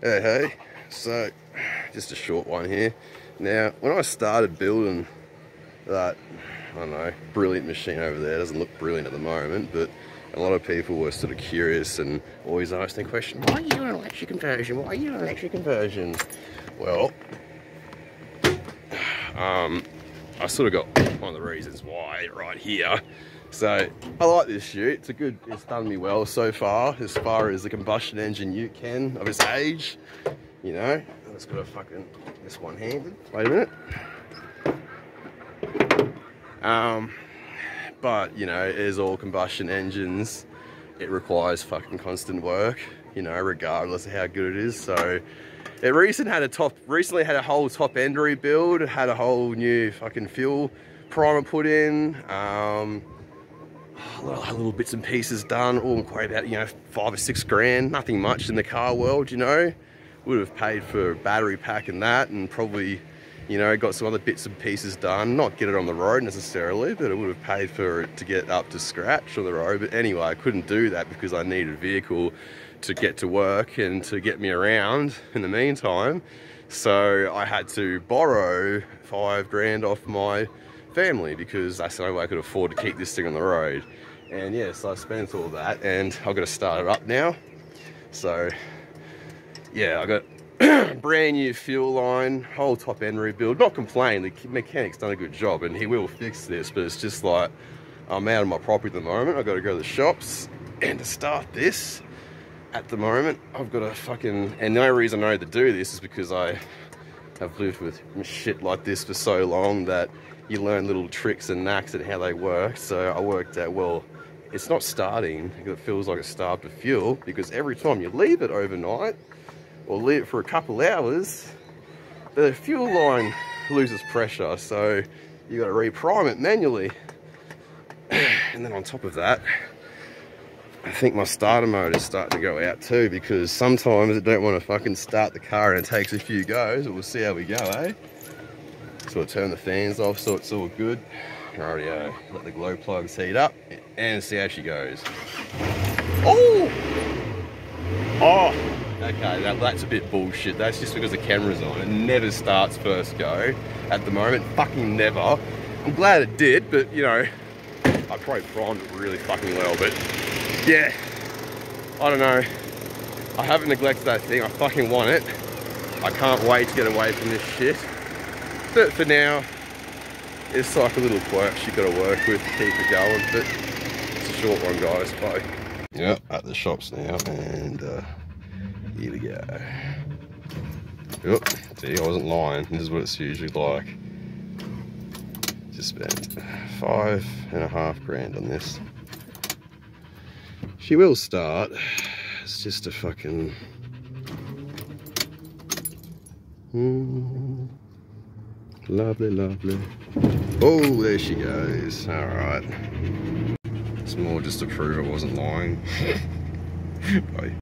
Hey, so just a short one here. Now, when I started building that, I don't know, brilliant machine over there, doesn't look brilliant at the moment, but a lot of people were sort of curious and always asking the question, why are you doing electric conversion? Why are you doing electric conversion? Well, I sort of got one of the reasons why right here. So I like this chute. It's done me well so far as the combustion engine ute can of its age. You know, I've just got to fucking this one-handed. Wait a minute. But you know, as all combustion engines, it requires fucking constant work. You know, regardless of how good it is. So it recently had a whole top end rebuild. It had a whole new fucking fuel primer put in. A lot of little bits and pieces done, all quite about, you know, 5 or 6 grand, nothing much in the car world, you know. Would have paid for a battery pack and that, and probably, you know, got some other bits and pieces done, not get it on the road necessarily, but it would have paid for it to get up to scratch on the road. But anyway, I couldn't do that because I needed a vehicle to get to work and to get me around in the meantime. So I had to borrow 5 grand off my family because that's the only way I could afford to keep this thing on the road. And yeah, so I spent all that and I've got to start it up now. So yeah, I got brand new fuel line, whole top end rebuild. Not complain, the mechanic's done a good job and he will fix this, but it's just like I'm out of my property at the moment. I've got to go to the shops, and to start this at the moment I've got to fucking, and the only reason I know to do this is because I have lived with shit like this for so long that you learn little tricks and knacks and how they work. So I worked out, well, it's not starting, it feels like it's starved of fuel, because every time you leave it overnight or leave it for a couple hours, the fuel line loses pressure, so you got to reprime it manually. And then on top of that, I think my starter mode is starting to go out too, because sometimes I don't want to fucking start the car and it takes a few goes, but we'll see how we go, eh? So I turn the fans off so it's all good. Rightio, let the glow plugs heat up and see how she goes. Oh! Oh! Okay, that's a bit bullshit. That's just because the camera's on. It never starts first go at the moment. Fucking never. I'm glad it did, but you know, I probably primed it really fucking well, but yeah, I don't know. I haven't neglected that thing. I fucking want it. I can't wait to get away from this shit. But for now, it's like a little quirk you got to work with to keep it going. But it's a short one, guys. Bye. Yeah, at the shops now, and here we go. Yep, see, I wasn't lying. This is what it's usually like. Just spent 5.5 grand on this. She will start. It's just a fucking. Lovely, lovely. Oh, there she goes. All right. It's more just to prove I wasn't lying. Bye.